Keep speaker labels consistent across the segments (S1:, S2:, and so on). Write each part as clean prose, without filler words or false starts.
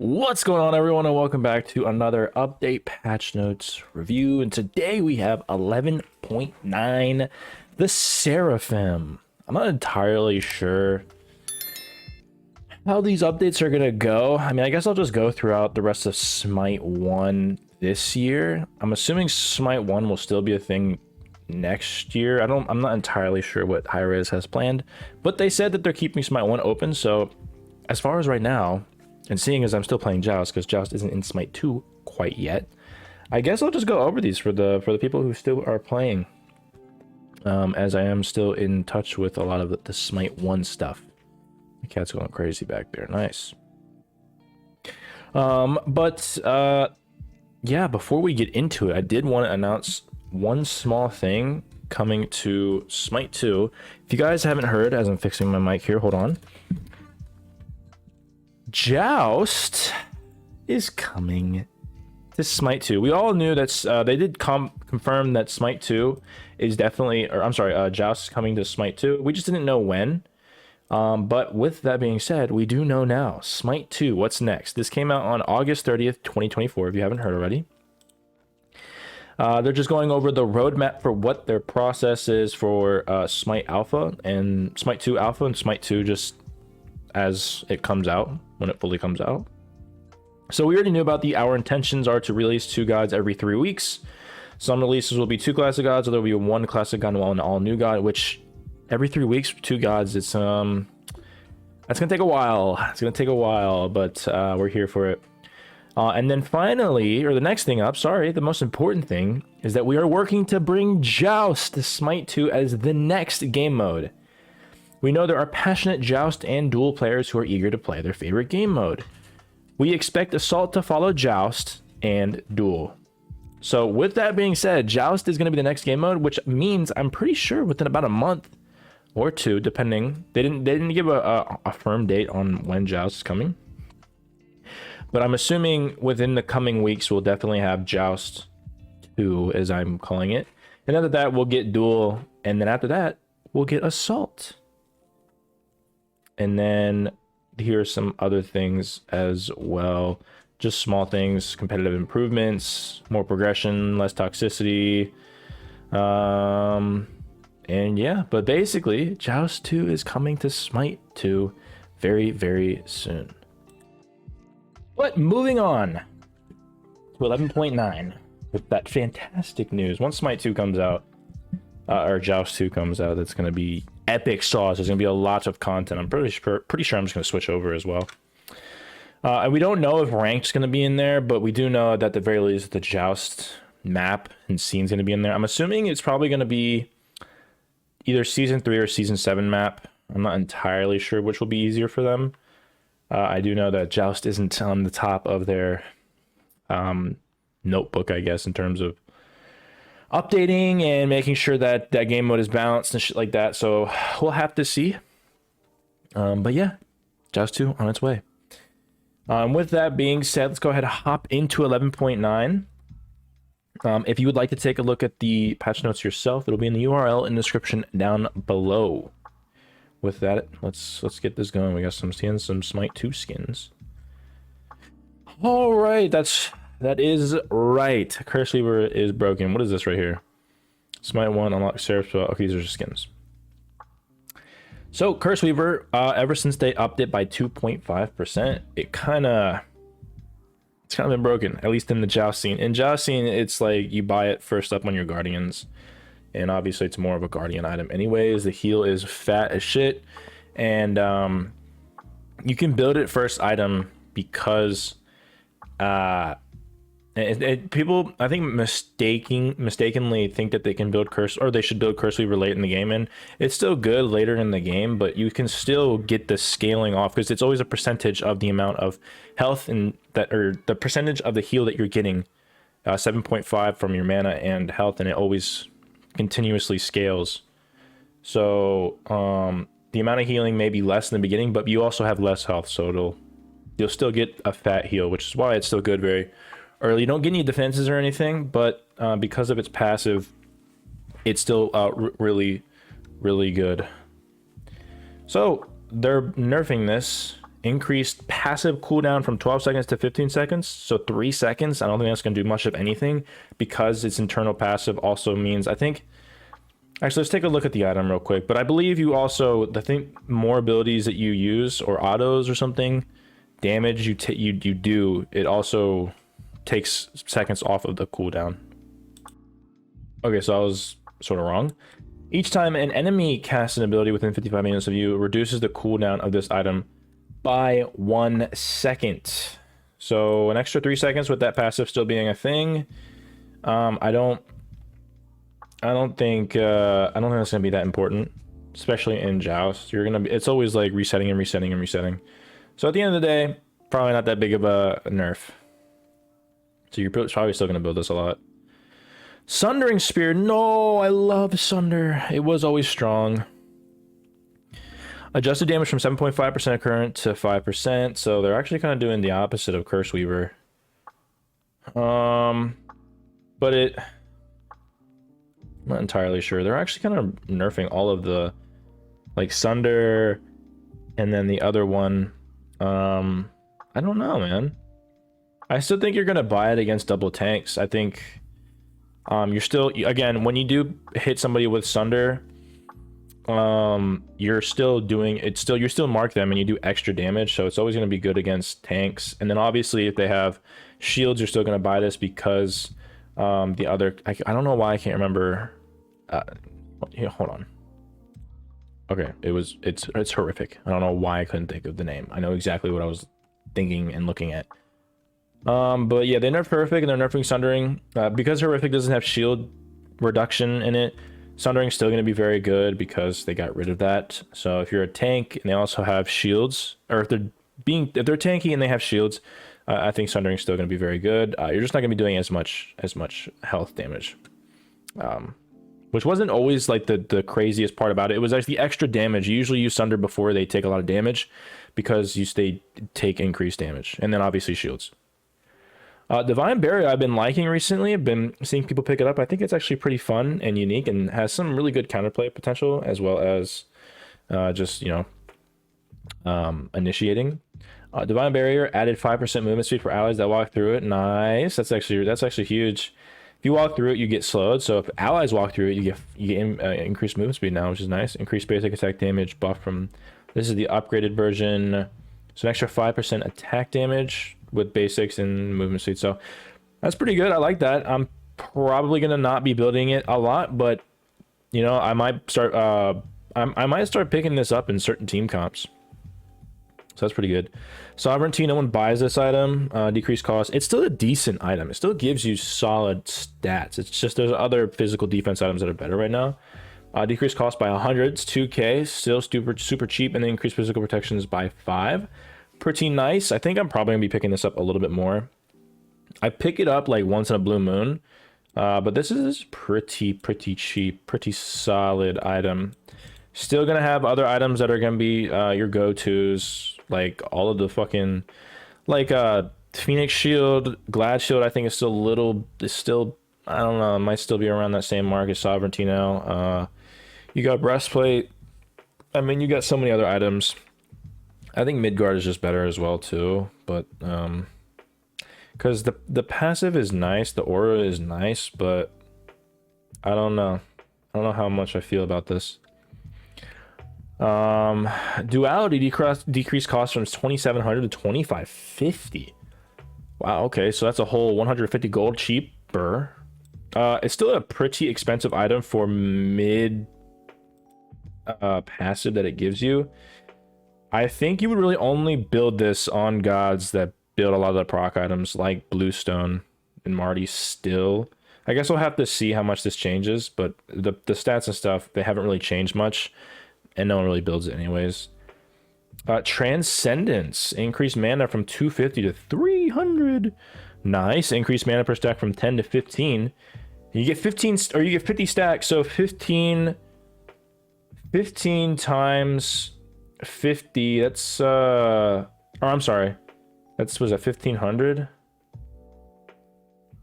S1: What's going on, everyone, and welcome back to another update patch notes review. And today we have 11.9, the Seraphim. I'm not entirely sure how these updates are gonna go. I mean, I guess I'll just go throughout the rest of Smite 1 this year. I'm assuming Smite 1 will still be a thing next year. I'm not entirely sure what Hi-Rez has planned, but they said that they're keeping Smite 1 open. So as far as right now, and seeing as I'm still playing Joust, because Joust isn't in Smite 2 quite yet, I guess I'll just go over these for the people who still are playing, as I am still in touch with a lot of the Smite 1 stuff. The cat's going crazy back there. Nice. Yeah, before we get into it, I did want to announce one small thing coming to Smite 2. If you guys haven't heard, as I'm fixing my mic here, hold on. Joust is coming to Smite 2. We all knew that they did confirm that Smite 2 is definitely, or I'm sorry, Joust is coming to Smite 2. We just didn't know when. But with that being said, we do know now. Smite 2, what's next? This came out on August 30th, 2024, if you haven't heard already. They're just going over the roadmap for what their process is for Smite Alpha and Smite 2 Alpha and Smite 2 just as it comes out, when it fully comes out. So we already knew about our intentions are to release 2 gods every 3 weeks. Some releases will be 2 classic gods, or there'll be 1 classic god and 1 all new god, which every 3 weeks, 2 gods, it's that's gonna take a while. It's gonna take a while, but we're here for it. And then finally, or the next thing up, sorry, the most important thing is that we are working to bring Joust to Smite 2 as the next game mode. We know there are passionate Joust and Duel players who are eager to play their favorite game mode. We expect Assault to follow Joust and Duel. So with that being said, Joust is going to be the next game mode, which means I'm pretty sure within about a month or 2, depending. They didn't give a firm date on when Joust is coming, but I'm assuming within the coming weeks we'll definitely have Joust 2, as I'm calling it. And after that we'll get Duel, and then after that we'll get Assault. And then here's some other things as well, just small things: competitive improvements, more progression, less toxicity, and yeah. But basically Joust 2 is coming to Smite 2 very, very soon. But moving on to 11.9 with that fantastic news. Once Smite 2 comes out, or Joust 2 comes out, that's going to be epic sauce. There's going to be a lot of content. I'm pretty sure I'm just going to switch over as well. And we don't know if ranked's going to be in there, but we do know that at the very least the Joust map and scene's going to be in there. I'm assuming it's probably going to be either season 3 or season 7 map. I'm not entirely sure which will be easier for them. I do know that Joust isn't on the top of their notebook, I guess, in terms of updating and making sure that that game mode is balanced and shit like that. So we'll have to see. But yeah, Joust 2 on its way. With that being said, let's go ahead and hop into 11.9. If you would like to take a look at the patch notes yourself, it'll be in the URL in the description down below. With that, let's get this going. We got some Smite 2 skins. All right, that is right. Curse Weaver is broken. What is this right here? Smite 1 unlock Seraph. Okay, these are just skins. So Curse Weaver, ever since they upped it by 2.5%, it's kind of been broken, at least in the Joust scene. In Joust scene, it's like you buy it first up on your Guardians, and obviously it's more of a Guardian item anyways. The heal is fat as shit, and you can build it first item because people, I think, mistakenly think that they can build Curse, or they should build Curse Weaver late in the game, and it's still good later in the game, but you can still get the scaling off because it's always a percentage of the amount of health and that, or the percentage of the heal that you're getting, 7.5 from your mana and health, and it always continuously scales. So the amount of healing may be less in the beginning, but you also have less health, so you'll still get a fat heal, which is why it's still good very early. You don't get any defenses or anything, but because of its passive, it's still really, really good. So they're nerfing this increased passive cooldown from 12 seconds to 15 seconds. So 3 seconds. I don't think that's going to do much of anything because its internal passive also means, I think, actually, let's take a look at the item real quick. But I believe you also, I think more abilities that you use or autos or something, damage you do, it also takes seconds off of the cooldown. Okay, so I was sort of wrong. Each time an enemy casts an ability within 55 minutes of you, it reduces the cooldown of this item by 1 second. So an extra 3 seconds with that passive still being a thing. I don't think that's gonna be that important, especially in Joust. It's always like resetting and resetting and resetting. So at the end of the day, probably not that big of a nerf. So you're probably still gonna build this a lot. Sundering Spear. No, I love Sunder. It was always strong. Adjusted damage from 7.5% of current to 5%. So they're actually kind of doing the opposite of Curse Weaver. But I'm not entirely sure. They're actually kind of nerfing all of the, like, Sunder, and then the other one. I don't know, man. I still think you're gonna buy it against double tanks. I think you're still, again, when you do hit somebody with Sunder, you're still doing it, you're still mark them and you do extra damage, so it's always going to be good against tanks. And then obviously if they have shields, you're still going to buy this because the other, I don't know why I can't remember. Yeah, hold on. Okay, it's horrific. I don't know why I couldn't think of the name. I know exactly what I was thinking and looking at. But yeah, they nerfed Horrific and they're nerfing Sundering. Because Horrific doesn't have shield reduction in it, Sundering's still going to be very good because they got rid of that. So if you're a tank and they also have shields, or if they're tanky and they have shields, I think Sundering's still going to be very good. You're just not going to be doing as much health damage. Which wasn't always like the craziest part about it. It was actually the extra damage. You usually use Sunder before they take a lot of damage because they take increased damage. And then obviously shields. Divine Barrier I've been liking recently. I've been seeing people pick it up. I think it's actually pretty fun and unique and has some really good counterplay potential, as well as just, you know, initiating. Divine Barrier added 5% movement speed for allies that walk through it. Nice. That's actually huge. If you walk through it, you get slowed. So if allies walk through it, you get increased movement speed now, which is nice. Increased basic attack damage buff from, this is the upgraded version. So an extra 5% attack damage with basics and movement speed. So that's pretty good. I like that. I'm probably gonna not be building it a lot, but you know, I might start I might start picking this up in certain team comps. So that's pretty good. Sovereignty, no one buys this item. Decreased cost. It's still a decent item. It still gives you solid stats. It's just there's other physical defense items that are better right now. Decreased cost by 100. It's 2k. Still super cheap, and then increased physical protections by 5. Pretty nice. I think I'm probably gonna be picking this up a little bit more. I pick it up like once in a blue moon, but this is pretty cheap, pretty solid item. Still gonna have other items that are gonna be your go-tos, like all of the fucking, like Phoenix Shield, Glad Shield. I think is still I don't know, it might still be around that same mark as Sovereignty now. You got Breastplate. I mean, you got so many other items. I think Midgard is just better as well too, but because the passive is nice, the aura is nice, but I don't know how much I feel about this. Duality decreased cost from 2,700 to 2,550. Wow, okay, so that's a whole 150 gold cheaper. It's still a pretty expensive item for mid passive that it gives you. I think you would really only build this on gods that build a lot of the proc items like Bluestone and Marty still. I guess we'll have to see how much this changes, but the stats and stuff, they haven't really changed much, and no one really builds it anyways. Transcendence. Increased mana from 250 to 300. Nice. Increased mana per stack from 10 to 15. You get 15, or you get 50 stacks, so 15 times 50, that's or I'm sorry, was that 1,500?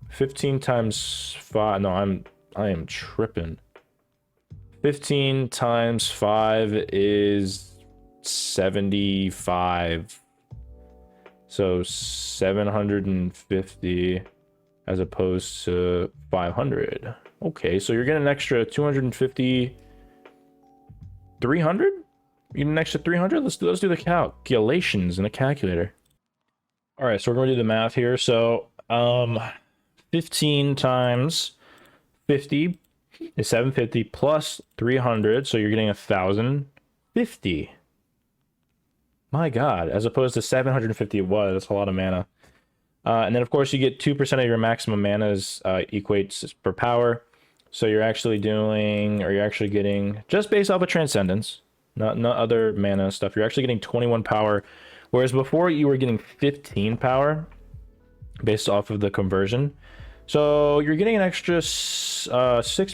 S1: 15 times 5, no, I am tripping. 15 times 5 is 75 So 750 as opposed to 500. Okay, so you're getting an extra 250, 300? You get an extra 300? Let's do the calculations in a calculator. All right, so we're gonna do the math here. So 15 times 50 is 750 plus 300, so you're getting 1,050. My God, as opposed to 750 it was. That's a lot of mana. And then of course you get 2% of your maximum mana equates per power. So you're actually getting, just based off of Transcendence, not other mana stuff, you're actually getting 21 power. Whereas before you were getting 15 power based off of the conversion. So you're getting an extra 6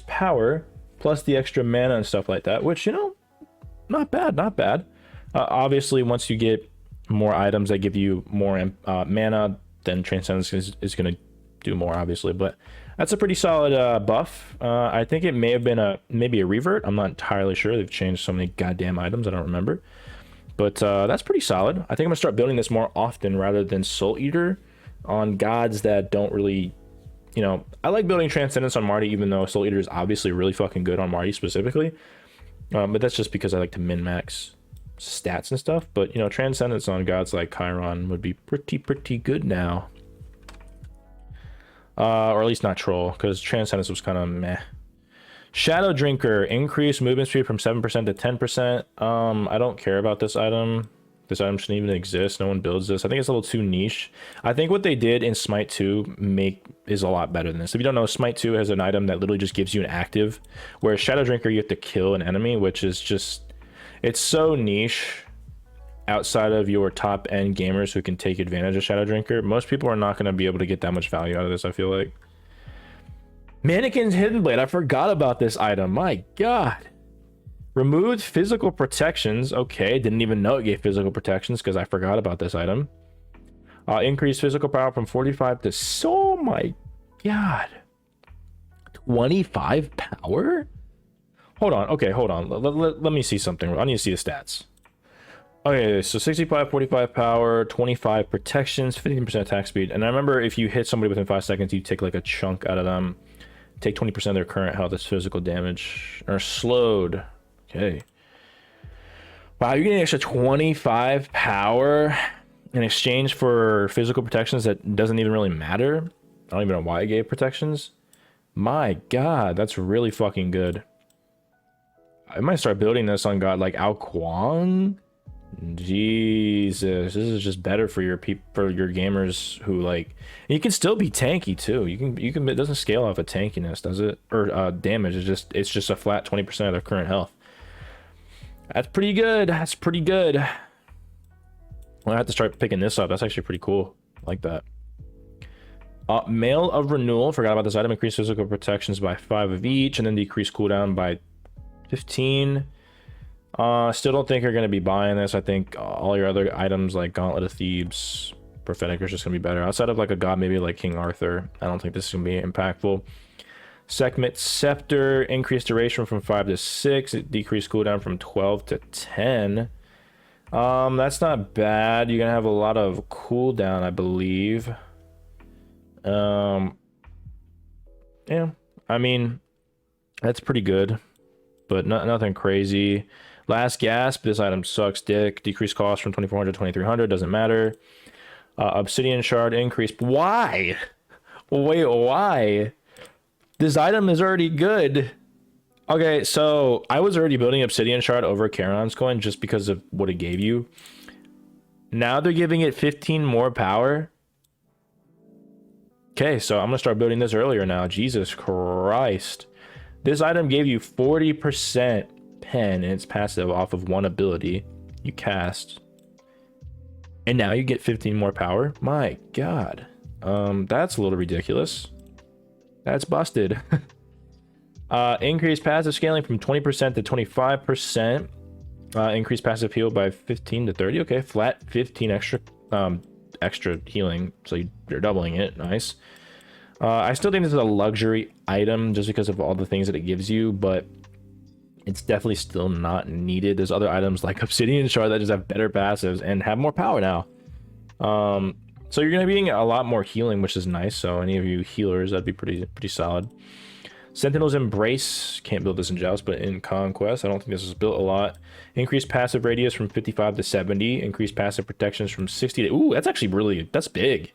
S1: power plus the extra mana and stuff like that, which, you know, not bad, not bad. Obviously, once you get more items that give you more mana, then Transcendence is going to do more, obviously. But that's a pretty solid buff. I think it may have been maybe a revert. I'm not entirely sure. They've changed so many goddamn items, I don't remember. But that's pretty solid. I think I'm going to start building this more often rather than Soul Eater on gods that don't really... You know, I like building Transcendence on Marty, even though Soul Eater is obviously really fucking good on Marty specifically. But that's just because I like to min-max stats and stuff. But, you know, Transcendence on gods like Chiron would be pretty good now. Or at least not Troll, because Transcendence was kind of meh. Shadow Drinker, increase movement speed from 7% to 10%. I don't care about this item. This item shouldn't even exist. No one builds this. I think it's a little too niche. I think what they did in Smite 2 is a lot better than this. If you don't know, Smite 2 has an item that literally just gives you an active, whereas Shadow Drinker, you have to kill an enemy, which is just... It's so niche outside of your top end gamers who can take advantage of Shadow Drinker. Most people are not going to be able to get that much value out of this, I feel like. Mannequin's Hidden Blade. I forgot about this item. My God. Removed physical protections. Okay, didn't even know it gave physical protections because I forgot about this item. Increased physical power from 45 to... Oh my God. 25 power? Hold on. Okay, hold on. Let me see something. I need to see the stats. Okay, so 65, 45 power, 25 protections, 15% attack speed. And I remember if you hit somebody within 5 seconds, you take like a chunk out of them. Take 20% of their current health as physical damage. Or slowed. Okay. Wow, you're getting an extra 25 power in exchange for physical protections that doesn't even really matter. I don't even know why it gave protections. My God, that's really fucking good. I might start building this on god like Ao Kuang. Jesus, this is just better for your gamers who like. You can still be tanky too. You can. It doesn't scale off of tankiness, does it? Or damage. It's just a flat 20% of their current health. That's pretty good. That's pretty good. Well, I have to start picking this up. That's actually pretty cool. I like that. Mail of Renewal. Forgot about this item. Increase physical protections by 5 of each, and then decrease cooldown by 15. Still don't think you're going to be buying this. I think all your other items like Gauntlet of Thebes, Prophetic are just going to be better. Outside of like a god maybe like King Arthur, I don't think this is going to be impactful. Sekhmet Scepter, increased duration from 5 to 6. It decreased cooldown from 12 to 10. That's not bad. You're going to have a lot of cooldown, I believe. Yeah, I mean, that's pretty good, but nothing crazy. Last Gasp, this item sucks dick. Decreased cost from 2400 to 2300, doesn't matter. Obsidian Shard increased. Why? Wait, why? This item is already good. Okay, so I was already building Obsidian Shard over Charon's Coin just because of what it gave you. Now they're giving it 15 more power. Okay, so I'm gonna start building this earlier now. Jesus Christ. This item gave you 40% pen in its passive off of one ability you cast. And now you get 15 more power? My God. That's a little ridiculous. That's busted. Increased passive scaling from 20% to 25%. Increased passive heal by 15 to 30. Okay, flat 15 extra healing. So you're doubling it. Nice. I still think this is a luxury item just because of all the things that it gives you, but it's definitely still not needed. There's other items like Obsidian Shard that just have better passives and have more power now. So you're going to be getting a lot more healing, which is nice. So any of you healers, that'd be pretty solid. Sentinel's Embrace, can't build this in Joust, but in Conquest, I don't think this is built a lot. Increased passive radius from 55 to 70. Increased passive protections from 60 to... Ooh, that's actually really... That's big.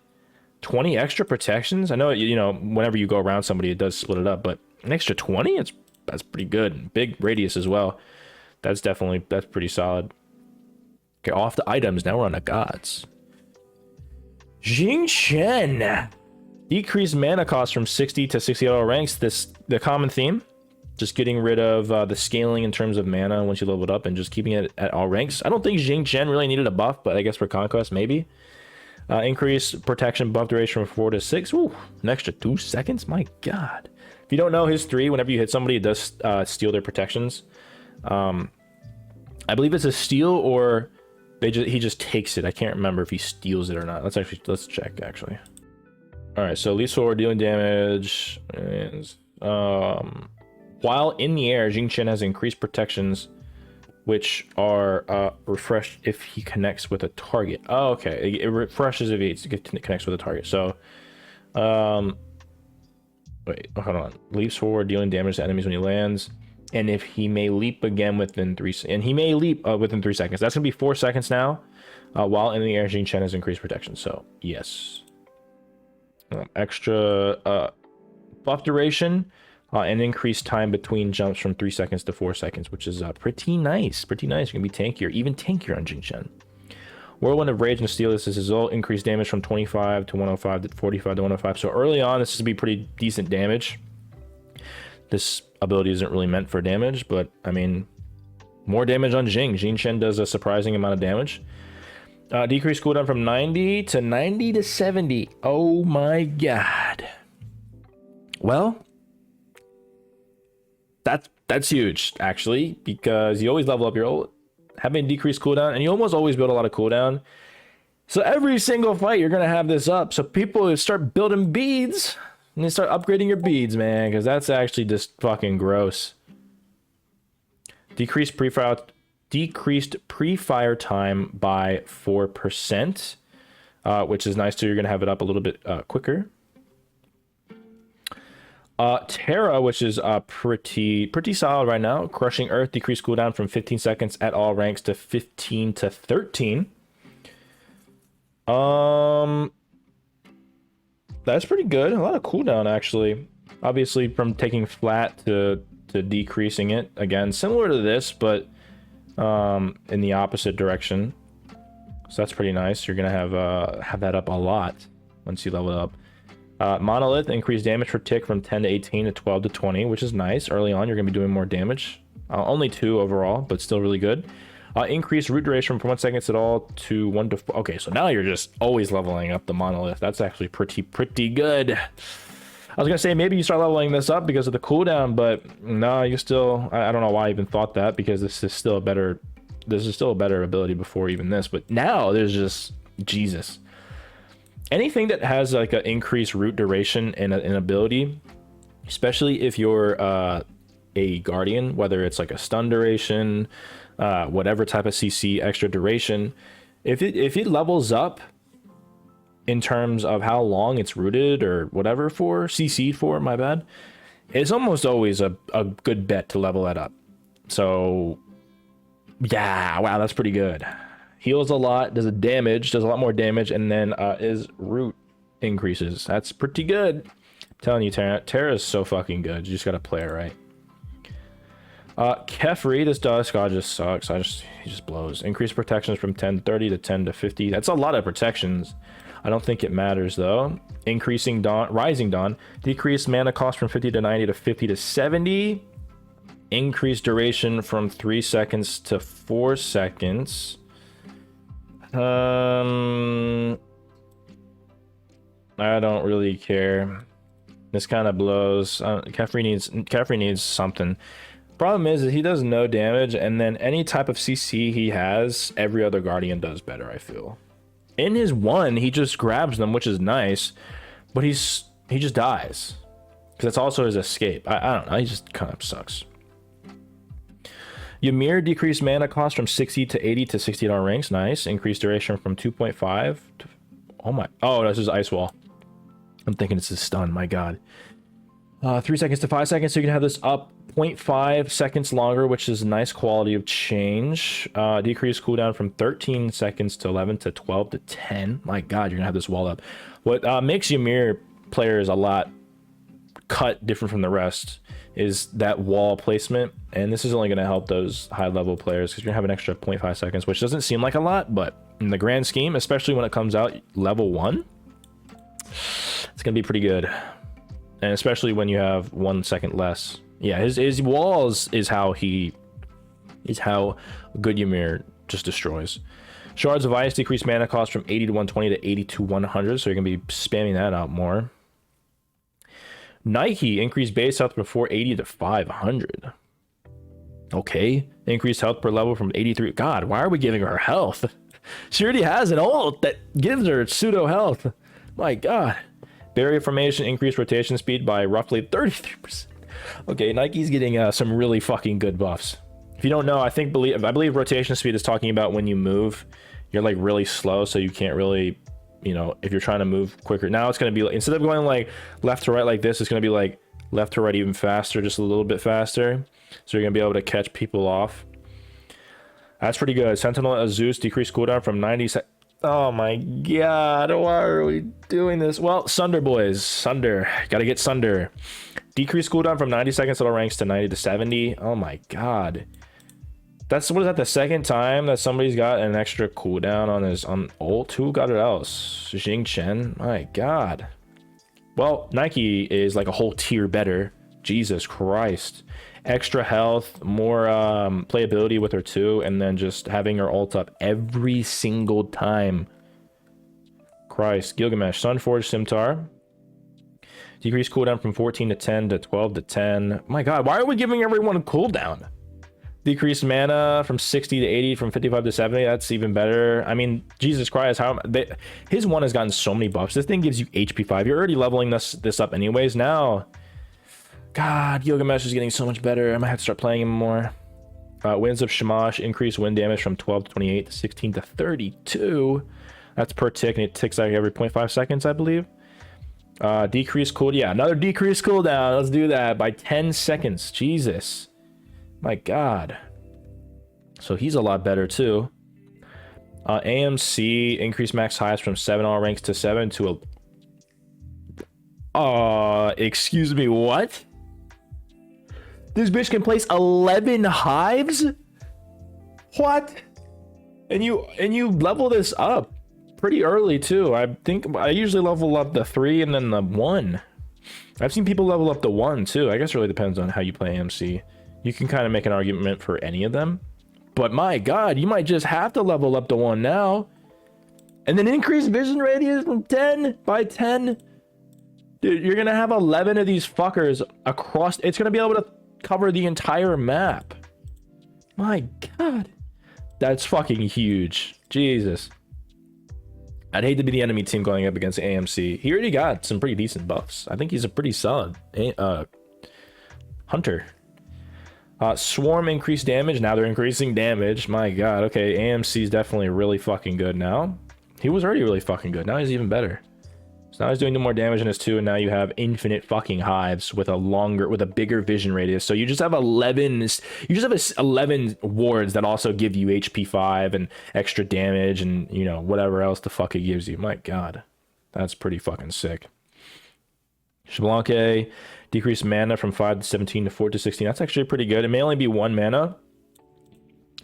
S1: 20 extra protections? I know, you know, whenever you go around somebody, it does split it up, but an extra 20? That's pretty good. Big radius as well. That's pretty solid. Okay, off the items. Now we're on the gods. Jing Chen. Decreased mana cost from 60 to 60 auto ranks. The common theme, just getting rid of the scaling in terms of mana once you level it up and just keeping it at all ranks. I don't think Jing Chen really needed a buff, but I guess for Conquest maybe. Increased protection buff duration from 4 to 6. Ooh, an extra 2 seconds. My God. If you don't know his 3, whenever you hit somebody, it does steal their protections. I believe it's a steal or he just takes it. I can't remember if he steals it or not. Let's check actually. All right, so least forward dealing damage. And, while in the air, Jing Chen has increased protections, which are refreshed if he connects with a target. Oh, okay. It refreshes if he connects with a target. So, wait, hold on. Leaps forward, dealing damage to enemies when he lands, and if he may leap again within 3 within 3 seconds. That's gonna be 4 seconds now. While in the air, Jing Chen has increased protection. So yes. Extra buff duration and increased time between jumps from 3 seconds to 4 seconds, which is pretty nice. You're gonna be tankier, even tankier on Jing Chen. Whirlwind of Rage and Steel, this is his ult. Increased damage from 25 to 105 to 45 to 105. So early on, this is gonna be pretty decent damage. This ability isn't really meant for damage, but I mean, more damage on Jing. Jing Chen does a surprising amount of damage. Decreased cooldown from 90 to 70. Oh my God. Well, that's huge actually, because you always level up your ult, having decreased cooldown, and you almost always build a lot of cooldown. So every single fight you're gonna have this up. So people start building beads and they start upgrading your beads, man, because that's actually just fucking gross. Decreased pre-fire time by 4%, which is nice too. You're gonna have it up a little bit quicker. Terra, which is pretty solid right now. Crushing Earth, decreased cooldown from 15 seconds at all ranks to 15 to 13. That's pretty good. A lot of cooldown actually. Obviously from taking flat to decreasing it. Again, similar to this, but in the opposite direction. So that's pretty nice. You're gonna have that up a lot once you level it up. Monolith, increased damage per tick from 10 to 18 to 12 to 20, which is nice. Early on, you're gonna be doing more damage. Only 2 overall, but still really good. Increased root duration from 1 second at all to 1 to 4. Okay, so now you're just always leveling up the monolith. That's actually pretty good. I was gonna say maybe you start leveling this up because of the cooldown, but no, you still. I don't know why I even thought that, because this is still a better ability before even this. But now there's just Jesus. Anything that has like an increased root duration and an ability, especially if you're a guardian, whether it's like a stun duration, whatever type of CC extra duration, if it levels up in terms of how long it's rooted or whatever for, CC'd for, my bad, it's almost always a good bet to level that up. So yeah, wow, that's pretty good. Heals a lot, does a lot more damage, and then his root increases. That's pretty good. I'm telling you, Terra is so fucking good. You just gotta play it right. Kefri, this Dusk God just sucks. He just blows. Increased protections from 10 to 30 to 10 to 50. That's a lot of protections. I don't think it matters though. Increasing Rising Dawn. Decreased mana cost from 50 to 90 to 50 to 70. Increased duration from 3 seconds to 4 seconds. I don't really care. This kind of blows. Kefri needs something. Problem is that he does no damage, and then any type of CC he has, every other guardian does better, I feel. In his 1, he just grabs them, which is nice, but he just dies. Because that's also his escape. I don't know, he just kind of sucks. Ymir, decreased mana cost from 60 to 80 to 60 ranks, nice. Increased duration from 2.5 Oh my. Oh, that's his ice wall. I'm thinking it's his stun. My God. 3 seconds to 5 seconds. So you can have this up 0.5 seconds longer, which is a nice quality of change. Decrease cooldown from 13 seconds to 11 to 12 to 10. My God, you're gonna have this wall up. What makes Ymir players a lot cut different from the rest is that wall placement, and this is only going to help those high level players because you're gonna have an extra 0.5 seconds, which doesn't seem like a lot, but in the grand scheme, especially when it comes out level 1, it's gonna be pretty good. And especially when you have 1 second less. Yeah, his walls is how good Ymir just destroys. Shards of Ice decrease mana cost from 80 to 120 to 80 to 100, so you're gonna be spamming that out more. Nike increased base health from 480 to 500. Okay. Increased health per level from 83. God, why are we giving her health? She already has an ult that gives her pseudo health. My God. Barrier formation increased rotation speed by roughly 33%. Okay, Nike's getting some really fucking good buffs. If you don't know, I believe rotation speed is talking about when you move, you're like really slow, so you can't really, you know, if you're trying to move quicker. Now it's going to be like, instead of going like left to right like this, it's going to be like left to right even faster, just a little bit faster. So you're going to be able to catch people off. That's pretty good. Sentinel as Zeus decreased cooldown from 90 seconds. Oh my God, why are we doing this? Well, Sunder boys, Sunder, gotta get Sunder. Decreased cooldown from 90 seconds total ranks to 90 to 70. Oh my God. What is that, the second time that somebody's got an extra cooldown on ult? Who got it else? Jing Chen? My God. Well, Nike is like a whole tier better. Jesus Christ. Extra health, more playability with her too, and then just having her ult up every single time. Christ. Gilgamesh, Sunforged Scimitar. Decrease cooldown from 14 to 10 to 12 to 10. My God, why are we giving everyone a cooldown? Decreased mana from 60 to 80, from 55 to 70. That's even better. I mean, Jesus Christ, his one has gotten so many buffs. This thing gives you HP 5. You're already leveling this up anyways. Now, God, Gilgamesh is getting so much better. I might have to start playing him more. Winds of Shamash increase wind damage from 12 to 28 to 16 to 32. That's per tick, and it ticks like every 0.5 seconds, I believe. Decrease cooldown. Yeah, another decrease cooldown. Let's do that by 10 seconds. Jesus. My God. So he's a lot better too. AMC increased max highs from 7 all ranks to 7 to a... excuse me, what? This bitch can place 11 hives? What? And you level this up pretty early too. I think I usually level up the 3 and then the 1. I've seen people level up the 1 too. I guess it really depends on how you play AMC. You can kind of make an argument for any of them. But my God, you might just have to level up the 1 now. And then increase vision radius from 10 by 10. Dude, you're going to have 11 of these fuckers across. It's going to be able to cover the entire map. My God. That's fucking huge. Jesus. I'd hate to be the enemy team going up against AMC. He already got some pretty decent buffs. I think he's a pretty solid hunter. Swarm increased damage. Now they're increasing damage. My God. Okay, AMC's definitely really fucking good now. He was already really fucking good. Now he's even better. So now he's doing more damage in his 2, and now you have infinite fucking hives with a bigger vision radius. So you just have 11 wards that also give you HP 5 and extra damage and, you know, whatever else the fuck it gives you. My God. That's pretty fucking sick. Xbalanque, decreased mana from 5 to 17 to 4 to 16. That's actually pretty good. It may only be 1 mana,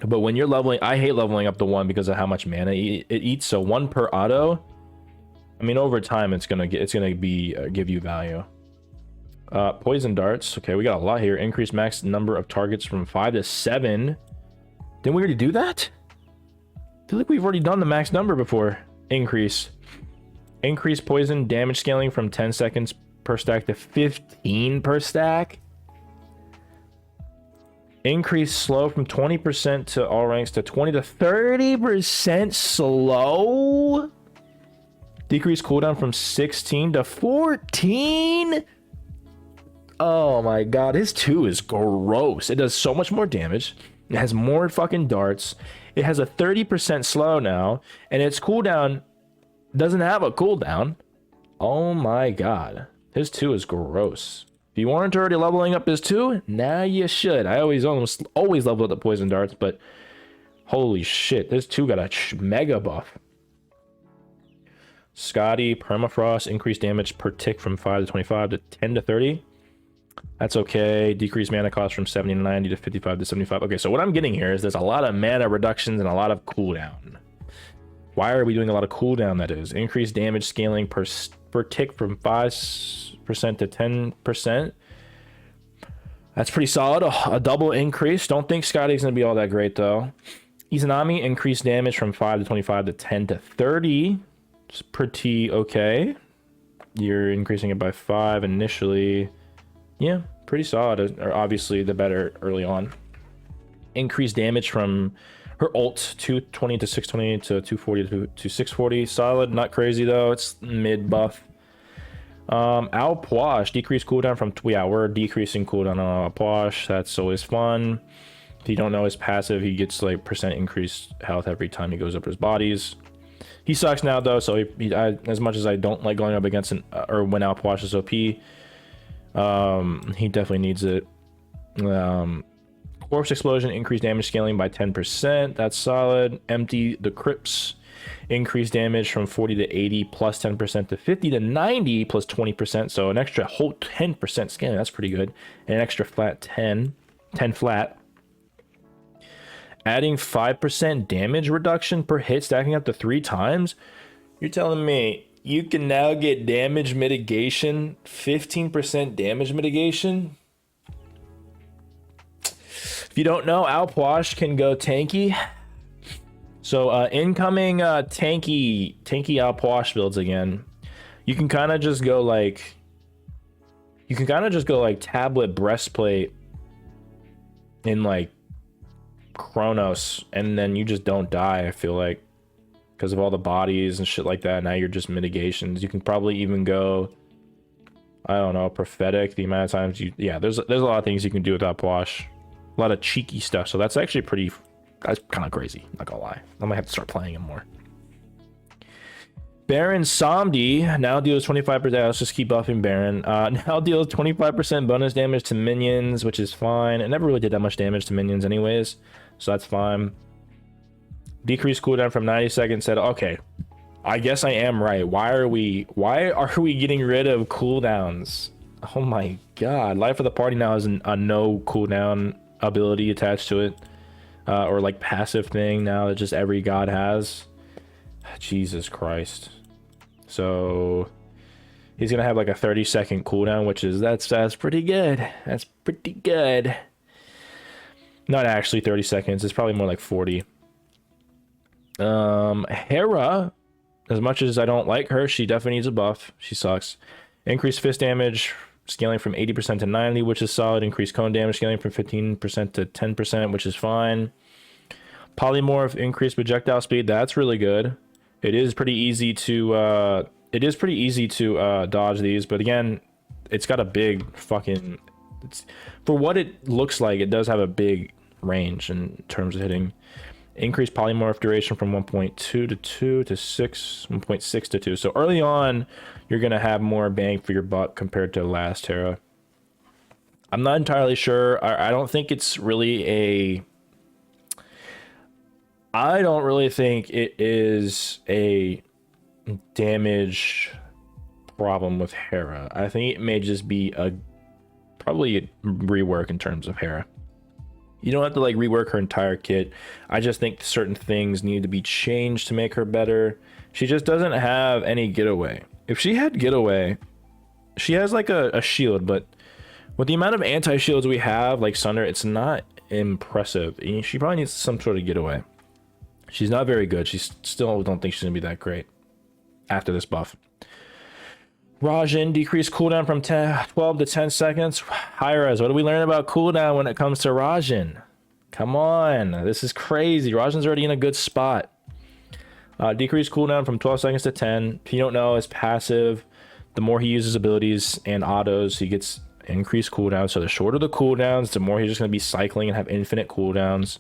S1: but when you're leveling, I hate leveling up the 1 because of how much mana it eats. So 1 per auto. I mean, over time, it's gonna give you value. Poison darts. Okay, we got a lot here. Increased max number of targets from 5 to 7. Didn't we already do that? I feel like we've already done the max number before. Increase poison damage scaling from 10 seconds per stack to 15 per stack. Increase slow from 20% to all ranks to 20 to 30% slow. Decrease cooldown from 16 to 14. Oh my God, his 2 is gross. It does so much more damage. It has more fucking darts. It has a 30% slow now, and its cooldown doesn't have a cooldown. Oh my god. His 2 is gross. If you weren't already leveling up his 2, now you should. I almost always level up the poison darts, but holy shit, this 2 got a mega buff. Scotty, permafrost, increased damage per tick from 5 to 25 to 10 to 30. That's okay. Decreased mana cost from 70 to 90 to 55 to 75. Okay, so what I'm getting here is there's a lot of mana reductions and a lot of cooldown. Why are we doing a lot of cooldown, that is? Increased damage scaling per tick from 5% to 10%. That's pretty solid. A double increase. Don't think Scotty's going to be all that great, though. Izanami, increased damage from 5 to 25 to 10 to 30. It's pretty okay. You're increasing it by 5 initially. Yeah, pretty solid. Or obviously, the better early on. Increased damage from her ult, 220 to 620 to 240 to 640. Solid, not crazy though. It's mid buff. Alpoish, decreased cooldown from... Yeah, we're decreasing cooldown on Alpoish. That's always fun. If you don't know his passive, he gets like % increased health every time he goes up his bodies. He sucks now though, so as much as I don't like going up against or when Alpoish is OP, he definitely needs it. Corpse explosion, increased damage scaling by 10%. That's solid. Empty the crypts, increased damage from 40 to 80 plus 10% to 50 to 90 plus 20%. So an extra whole 10% scaling. That's pretty good. And an extra flat 10 flat. Adding 5% damage reduction per hit, stacking up to 3 times. You're telling me you can now get damage mitigation, 15% damage mitigation? If you don't know, Alpoish can go tanky. So incoming tanky Alpoish builds again. You can kind of just go like tablet breastplate in like Chronos, and then you just don't die, I feel like, because of all the bodies and shit like that. Now you're just mitigations. You can probably even go, I don't know, prophetic, the amount of times you... Yeah, there's a lot of things you can do with Alpoish. A lot of cheeky stuff, so that's actually that's kind of crazy, not gonna lie. I might have to start playing him more. Baron Somdi now deals 25%. Let's just keep buffing Baron. Now deals 25% bonus damage to minions, which is fine. It never really did that much damage to minions anyways, so that's fine. Decreased cooldown from 90 seconds. Said, okay, I guess I am right. Why are we getting rid of cooldowns? Oh my god. Life of the party now has a no cooldown ability attached to it, or like passive thing now that just every god has. Jesus Christ. So he's gonna have like a 30-second cooldown, which is that's pretty good. That's pretty good. Not actually 30 seconds, it's probably more like 40. Hera, as much as I don't like her, she definitely needs a buff. She sucks. Increased fist damage scaling from 80% to 90, which is solid. Increased cone damage scaling from 15% to 10%, which is fine. Polymorph, increased projectile speed. That's really good. It is pretty easy to dodge these, but again, it's got a big fucking... for what it looks like, it does have a big range in terms of hitting. Increased polymorph duration from 1.2 to 2 to 6, 1.6 to 2. So early on, you're going to have more bang for your buck compared to last Terra. I'm not entirely sure. I don't think it's really a... I don't really think it is a damage problem with Hera. I think it may just be probably a rework in terms of Hera. You don't have to like rework her entire kit. I just think certain things need to be changed to make her better. She just doesn't have any getaway. If she had getaway, she has like a shield, but with the amount of anti-shields we have, like Sunder, it's not impressive. She probably needs some sort of getaway. She's not very good. She still don't think she's gonna be that great after this buff. Rajin, decreased cooldown from 12 to 10 seconds. Hi-Rez, what do we learn about cooldown when it comes to Rajin? Come on, this is crazy. Rajin's already in a good spot. Decreased cooldown from 12 seconds to 10. If you don't know, it's passive. The more he uses abilities and autos, he gets increased cooldown. So the shorter the cooldowns, the more he's just going to be cycling and have infinite cooldowns.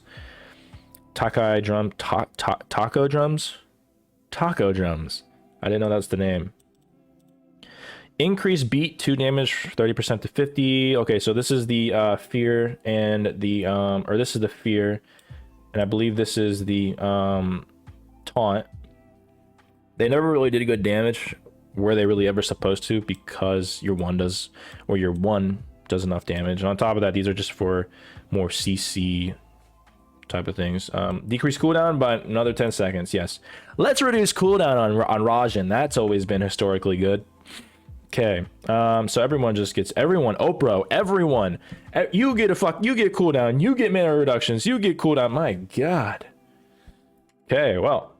S1: Taco drums. I didn't know that's the name. Increase beat 2 damage 30% to 50. Okay, so this is the fear and the or this is the fear, and I believe this is the taunt. They never really did good damage where they really ever supposed to, because your one does enough damage. And on top of that, these are just for more CC type of things. Decrease cooldown by another 10 seconds. Yes, let's reduce cooldown on Rajin. That's always been historically good. Okay, so everyone just gets Opro, everyone. You get cooldown, you get mana reductions, you get cooldown. My God. Okay, well,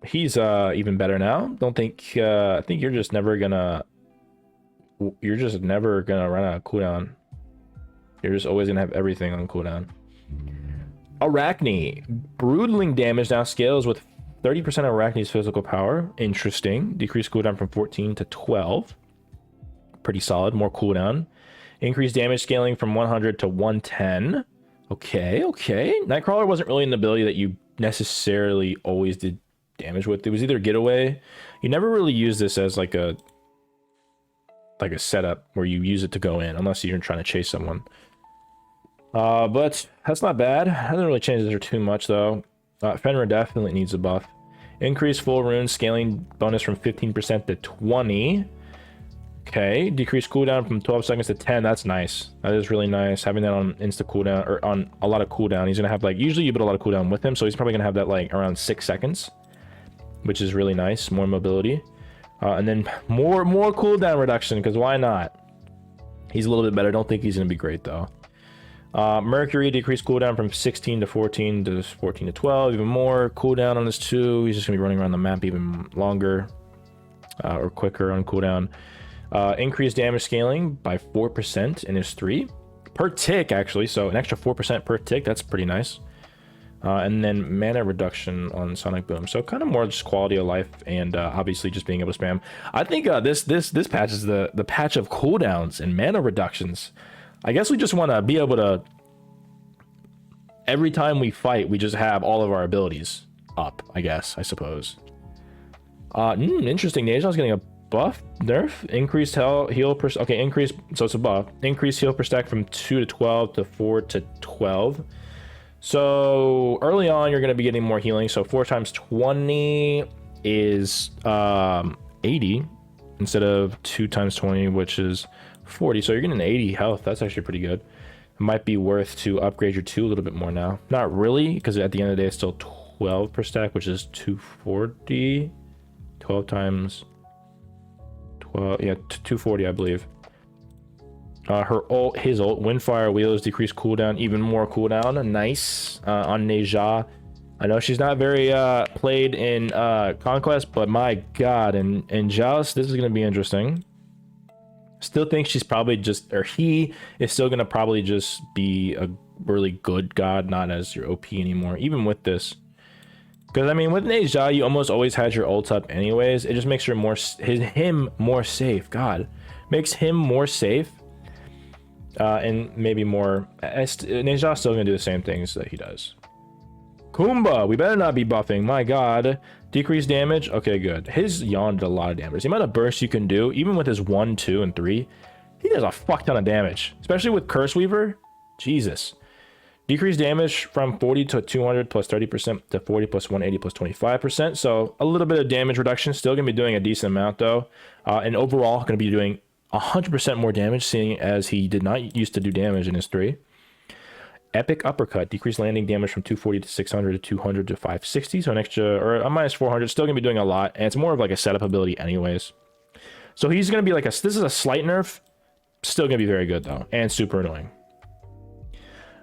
S1: he's even better now. Don't think I think you're just never gonna run out of cooldown. You're just always gonna have everything on cooldown. Arachne, brutling damage now scales with 30% of Arachne's physical power. Interesting. Decrease cooldown from 14 to 12. Pretty solid. More cooldown. Increased damage scaling from 100 to 110. Okay. Nightcrawler wasn't really an ability that you necessarily always did damage with. It was either getaway. You never really used this as like a setup where you use it to go in, unless you're trying to chase someone. But that's not bad. Hasn't really changed there too much though. Fenrir definitely needs a buff. Increase full rune scaling bonus from 15% to 20. Okay, decrease cooldown from 12 seconds to 10. That's nice. That is really nice. Having that on insta cooldown, or on a lot of cooldown. He's gonna have like, usually you put a lot of cooldown with him, so he's probably gonna have that like around 6 seconds, which is really nice. More mobility, and then more cooldown reduction, because why not? He's a little bit better. Don't think he's gonna be great though. Mercury decreased cooldown from 16 to 14 to 14 to 12. Even more cooldown on this too. He's just gonna be running around the map even longer, or quicker on cooldown. Increased damage scaling by 4% in his 3 per tick, actually, so an extra 4% per tick. That's pretty nice. And then mana reduction on Sonic Boom, so kind of more just quality of life, and obviously just being able to spam. I think this patch is the patch of cooldowns and mana reductions. I guess we just want to be able to, every time we fight, we just have all of our abilities up, I suppose. Interesting. Neja's getting a buff, nerf, increased heal per, okay, increase, so it's a buff. Increased heal per stack from 2 to 12 to 4 to 12. So early on, you're going to be getting more healing. So 4 times 20 is 80 instead of 2 times 20, which is 40. So you're getting 80 health. That's actually pretty good. It might be worth to upgrade your 2 a little bit more now. Not really, because at the end of the day, it's still 12 per stack, which is 240. 12 times 12, yeah, 240, I believe. His ult, Windfire Wheels, decreased cooldown, even more cooldown. Nice. On Neja. I know she's not very played in Conquest, but my God, in Joust, this is going to be interesting. Still think she's probably just, or he is still going to probably just be a really good god, not as your OP anymore, even with this. Because I mean, with Neja, you almost always had your ult up anyways. It just makes him more safe. God, makes him more safe, and maybe more. Neja's still gonna do the same things that he does. Kumba, we better not be buffing. My God, decreased damage. Okay, good. His Yawn did a lot of damage. The amount of bursts you can do, even with his 1, 2, and 3, he does a fuck ton of damage. Especially with Curse Weaver. Jesus. Decreased damage from 40 to 200 plus 30% to 40 plus 180 plus 25%. So a little bit of damage reduction. Still going to be doing a decent amount though. And overall going to be doing 100% more damage, seeing as he did not used to do damage in his 3. Epic Uppercut. Decreased landing damage from 240 to 600 to 200 to 560. So an extra, or a minus 400. Still going to be doing a lot. And it's more of like a setup ability anyways. So he's going to be like this is a slight nerf. Still going to be very good though. And super annoying.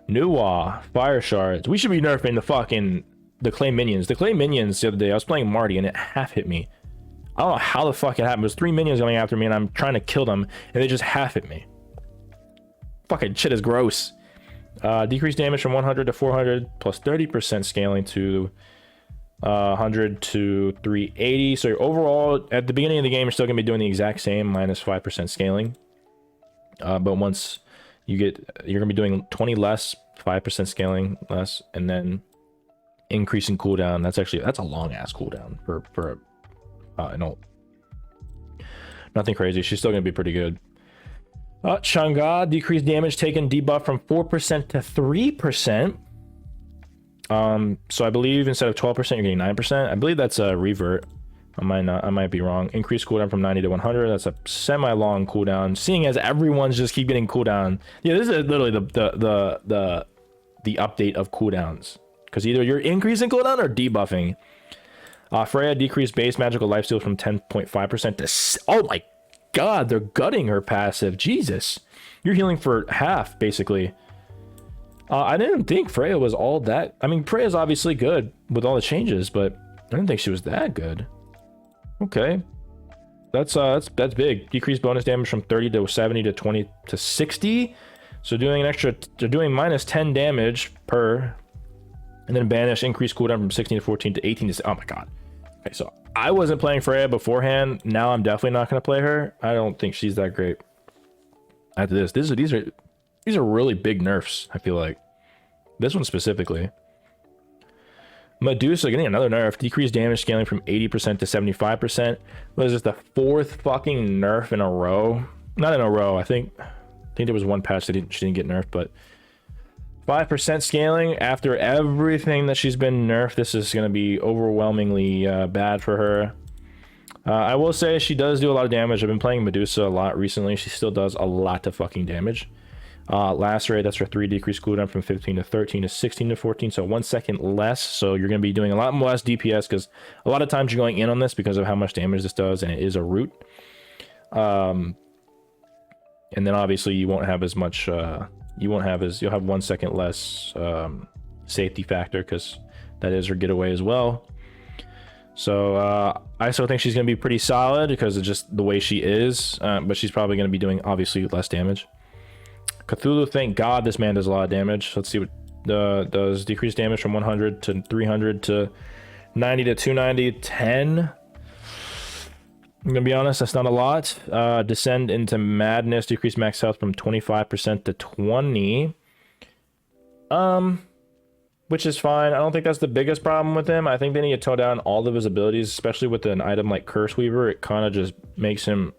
S1: Nuwa, Fire Shards. We should be nerfing the clay minions. The clay minions the other day, I was playing Marty and it half hit me. I don't know how the fuck it happened. There's 3 minions going after me and I'm trying to kill them and they just half hit me. Fucking shit is gross. Decreased damage from 100 to 400 plus 30% scaling to 100 to 380. So your overall, at the beginning of the game, you're still going to be doing the exact same, minus 5% scaling. But once you're going to be doing 20 less, 5% scaling less, and then increasing cooldown. That's a long ass cooldown for no, nothing crazy. She's still gonna be pretty good. Chang'e, decreased damage taken, debuff from 4% to 3%. So I believe instead of 12%, you're getting 9%. I believe that's a revert. I might be wrong. Increased cooldown from 90 to 100. That's a semi-long cooldown. Seeing as everyone's just keep getting cooldown. Yeah, this is literally the update of cooldowns. Because either you're increasing cooldown or debuffing. Freya decreased base magical lifesteal from 10.5% to... Oh my god, they're gutting her passive. Jesus. You're healing for half, basically. I didn't think Freya was all that... I mean, Freya's obviously good with all the changes, but I didn't think she was that good. Okay. That's big. Decreased bonus damage from 30 to 70 to 20 to 60. So doing an extra... They're doing minus 10 damage per... And then banish, increased cooldown from 16 to 14 to 18 to... Oh my god. Okay, so I wasn't playing Freya beforehand. Now I'm definitely not going to play her. I don't think she's that great. After this, these are really big nerfs, I feel like. This one specifically. Medusa getting another nerf. Decreased damage scaling from 80% to 75%. What is this, the fourth fucking nerf in a row? Not in a row. I think there was one patch that she didn't get nerfed, but 5% scaling after everything that she's been nerfed. This is going to be overwhelmingly bad for her. I will say she does do a lot of damage. I've been playing Medusa a lot recently. She still does a lot of fucking damage. Lacerate, that's her 3 decreased cooldown from 15 to 13 to 16 to 14, so 1 second less. So you're going to be doing a lot less DPS because a lot of times you're going in on this because of how much damage this does, and it is a root. And then obviously you won't have as much... you'll have 1 second less safety factor because that is her getaway as well. So I still think she's going to be pretty solid because of just the way she is, but she's probably going to be doing obviously less damage. Cthulhu, thank god this man does a lot of damage. Let's see what does. Decreased damage from 100 to 300 to 90 to 290, 10. I'm gonna be honest, that's not a lot. Descend into madness, decrease max health from 25% to 20. Which is fine. I don't think that's the biggest problem with him. I think they need to tone down all of his abilities, especially with an item like Curse Weaver. It kind of just makes him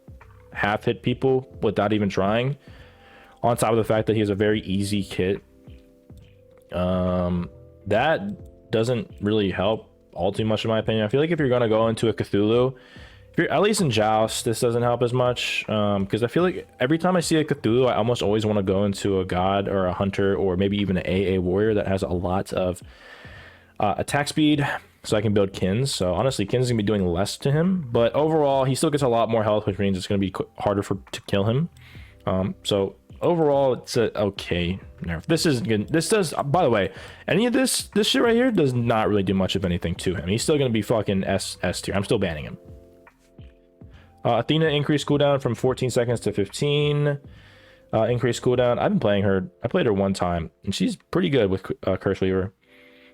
S1: half hit people without even trying. On top of the fact that he has a very easy kit. That doesn't really help all too much in my opinion. I feel like if you're gonna go into a Cthulhu, if you're at least in Joust, this doesn't help as much, because I feel like every time I see a Cthulhu, I almost always want to go into a god or a hunter or maybe even an AA warrior that has a lot of attack speed, so I can build kins. So honestly, kins is gonna be doing less to him, but overall he still gets a lot more health, which means it's gonna be harder to kill him. So overall it's a okay nerf. This is good. This does, by the way, any of this shit right here does not really do much of anything to him. He's still gonna be fucking S tier. I'm still banning him. Athena increased cooldown from 14 seconds to 15. Increased cooldown. I've been playing her. I played her one time, and she's pretty good with Curse Weaver.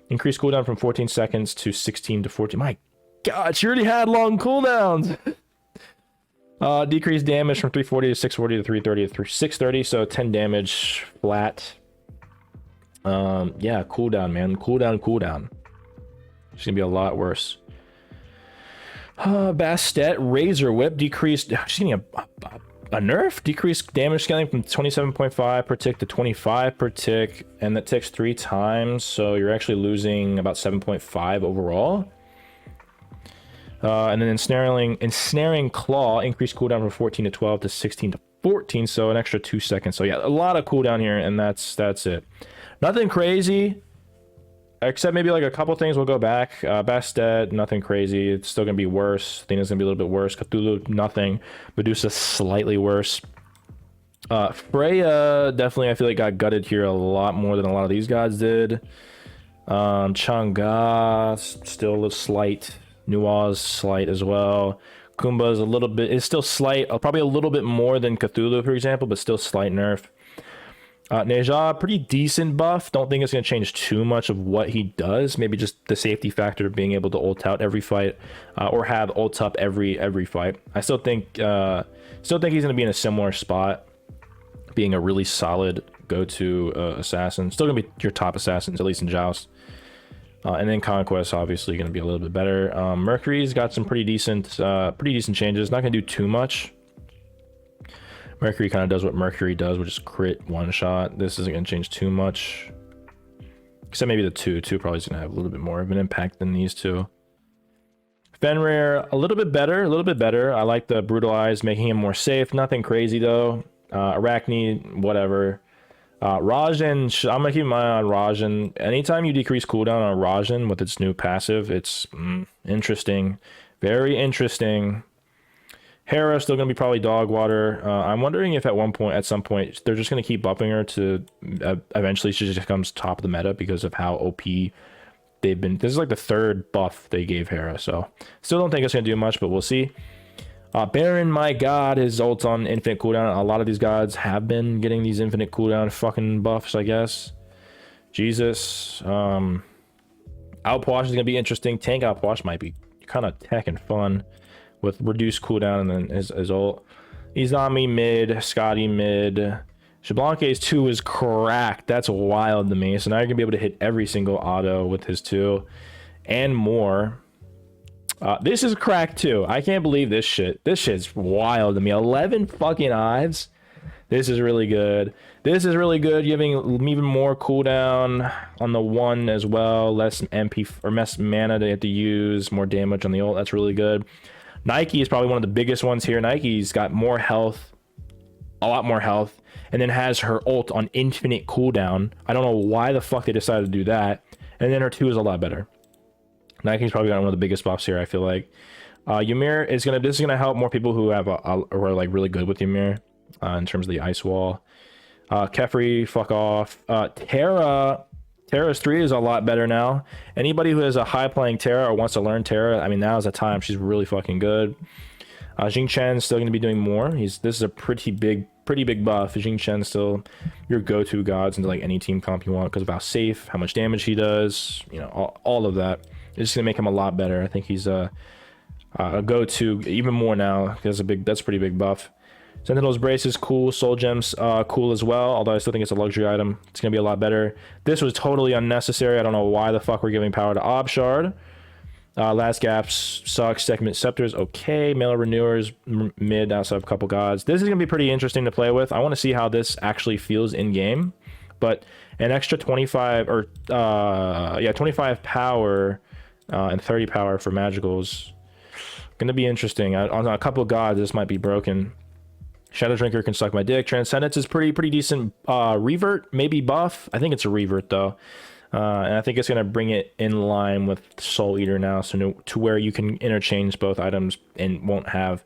S1: Increased cooldown from 14 seconds to 16 to 14. My god, she already had long cooldowns. Decreased damage from 340 to 640 to 330 to 630, so 10 damage flat. Yeah, cooldown, man. Cooldown. She's gonna be a lot worse. Bastet, Razor Whip, decreased... She's getting a nerf? Decreased damage scaling from 27.5 per tick to 25 per tick, and that ticks 3 times, so you're actually losing about 7.5 overall. And then Ensnaring Claw, increased cooldown from 14 to 12 to 16 to 14, so an extra 2 seconds. So yeah, a lot of cooldown here, and that's it. Nothing crazy. Except maybe like a couple things will go back. Bastet, nothing crazy. It's still gonna be worse. Athena's gonna be a little bit worse. Cthulhu, nothing. Medusa, slightly worse. Freya, definitely I feel like got gutted here a lot more than a lot of these gods did. Chang'e, still a slight. Nua's slight as well. Kumba's a little bit, is still slight. Probably a little bit more than Cthulhu, for example, but still slight nerf. Neja, pretty decent buff. Don't think it's going to change too much of what he does. Maybe just the safety factor of being able to ult out every fight, or have ult up every fight. I still think he's going to be in a similar spot, being a really solid go-to assassin. Still going to be your top assassins, at least in Joust. And then Conquest obviously going to be a little bit better. Mercury's got some pretty decent changes. Not going to do too much. Mercury kind of does what Mercury does, which is crit one shot. This isn't going to change too much. Except maybe the two. Two probably is going to have a little bit more of an impact than these two. Fenrir, a little bit better, I like the Brutalize, making him more safe. Nothing crazy though. Arachne, whatever. Rajan, I'm gonna keep my eye on Rajan. Anytime you decrease cooldown on Rajan with its new passive, it's interesting. Very interesting. Hera still gonna be probably dog water. I'm wondering if at some point, they're just gonna keep buffing her to eventually she just becomes top of the meta because of how OP they've been. This is like the third buff they gave Hera, so still don't think it's gonna do much, but we'll see. Baron, my god, his ult's on infinite cooldown. A lot of these gods have been getting these infinite cooldown fucking buffs, I guess. Jesus. Outwash is gonna be interesting. Tank Outwash might be kind of tech and fun with reduced cooldown, and then his ult. Izami mid, Scotty mid. Shablanke's 2 is cracked. That's wild to me. So now you're gonna be able to hit every single auto with his 2 and more. This is cracked too. I can't believe this shit. This shit's wild to me. 11 fucking odds. This is really good. This is really good, giving even more cooldown on the 1 as well. Less MP or less mana they have to use. More damage on the ult. That's really good. Nike is probably one of the biggest ones here. Nike's got more health. A lot more health. And then has her ult on infinite cooldown. I don't know why the fuck they decided to do that. And then her 2 is a lot better. Nike's probably got one of the biggest buffs here, I feel like. Ymir is this is gonna help more people who have who are like really good with Ymir in terms of the ice wall. Kefri, fuck off. Terra's 3 is a lot better now. Anybody who has a high playing Terra or wants to learn Terra, I mean, now is the time. She's really fucking good. Jing Chen's still gonna be doing more. This is a pretty big buff. Jing Chen's still your go-to gods into like any team comp you want because of how safe, how much damage he does, you know, all of that. It's gonna make him a lot better. I think he's a go-to even more now. That's a pretty big buff. Sentinel's Brace is cool. Soul Gems cool as well, although I still think it's a luxury item. It's gonna be a lot better. This was totally unnecessary. I don't know why the fuck we're giving power to Obshard. Last Gaps sucks. Segment Scepters okay. Melee Renewers mid outside of a couple gods. This is gonna be pretty interesting to play with. I want to see how this actually feels in game, but an extra 25 or 25 power and 30 power for magicals gonna be interesting. On a couple of gods this might be broken. Shadow Drinker can suck my dick. Transcendence is pretty decent. Revert maybe buff. I think it's a revert though, and I think it's gonna bring it in line with Soul Eater now, so to where you can interchange both items and won't have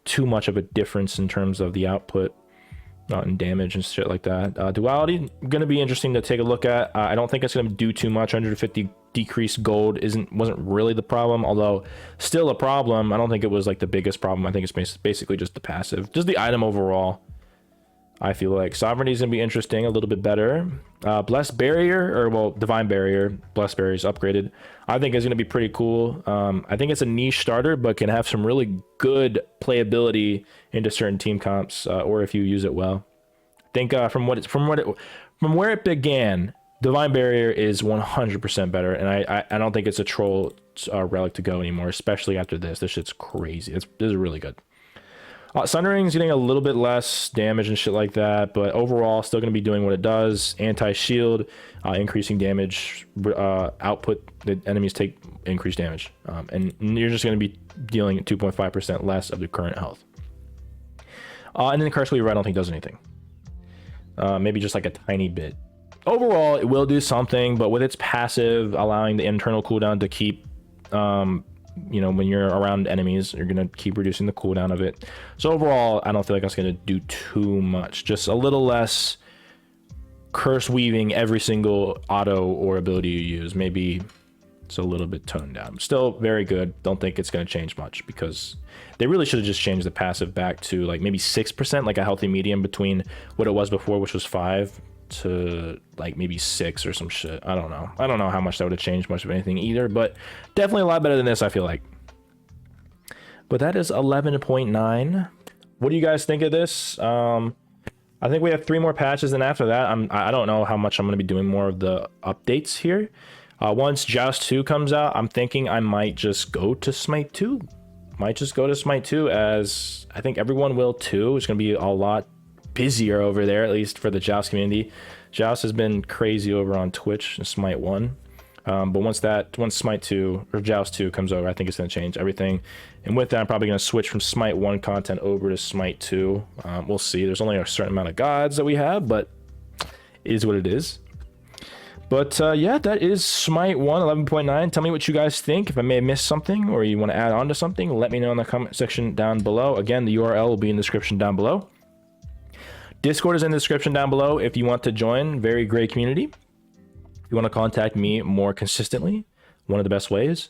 S1: too much of a difference in terms of the output and damage and shit like that. Duality gonna be interesting to take a look at. I don't think it's gonna do too much. 150 decreased gold wasn't really the problem, although still a problem. I don't think it was like the biggest problem. I think it's basically just the passive, just the item overall. I feel like Sovereignty is gonna be interesting, a little bit better. Blessed Barrier, or well, Divine Barrier, Blessed Barrier is upgraded. I think is gonna be pretty cool. I think it's a niche starter, but can have some really good playability into certain team comps, or if you use it well. I think from where it began, Divine Barrier is 100% better, and I don't think it's a troll relic to go anymore, especially after this. This shit's crazy. This is really good. Sundering's getting a little bit less damage and shit like that, but overall still going to be doing what it does. Anti-shield, increasing damage output. The enemies take increased damage, and you're just going to be dealing 2.5% less of the current health. And then Curse Weaver I don't think does anything. Maybe just like a tiny bit. Overall, it will do something, but with its passive, allowing the internal cooldown to keep, you know, when you're around enemies, you're going to keep reducing the cooldown of it. So overall, I don't feel like it's going to do too much. Just a little less curse weaving every single auto or ability you use. Maybe it's a little bit toned down. Still very good. Don't think it's going to change much because they really should have just changed the passive back to like maybe 6%, like a healthy medium between what it was before, which was 5, to like maybe 6 or some shit. I don't know how much that would have changed much of anything either, but definitely a lot better than this, I feel like. But that is 11.9. What do you guys think of this? I think we have 3 more patches, and after that I don't know how much I'm going to be doing more of the updates here. Once Joust 2 comes out, I'm thinking I might just go to Smite 2. Might just go to Smite 2, as I think everyone will too. It's going to be a lot busier over there, at least for the Joust community. Joust has been crazy over on Twitch and Smite 1. But once Smite 2 or Joust 2 comes over, I think it's going to change everything. And with that, I'm probably going to switch from Smite 1 content over to Smite 2. We'll see. There's only a certain amount of gods that we have, but it is what it is. But yeah, that is Smite 1 11.9. Tell me what you guys think. If I may have missed something or you want to add on to something, let me know in the comment section down below. Again, the URL will be in the description down below. Discord is in the description down below if you want to join. Very great community. If you want to contact me more consistently, one of the best ways.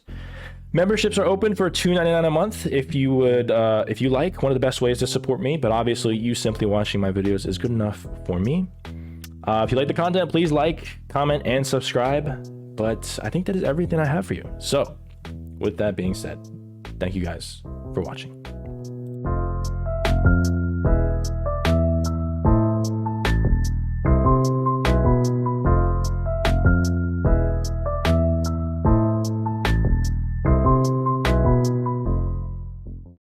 S1: Memberships are open for $2.99 a month if you would, if you like. One of the best ways to support me, but obviously you simply watching my videos is good enough for me. If you like the content, please like, comment, and subscribe. But I think that is everything I have for you. So, with that being said, thank you guys for watching.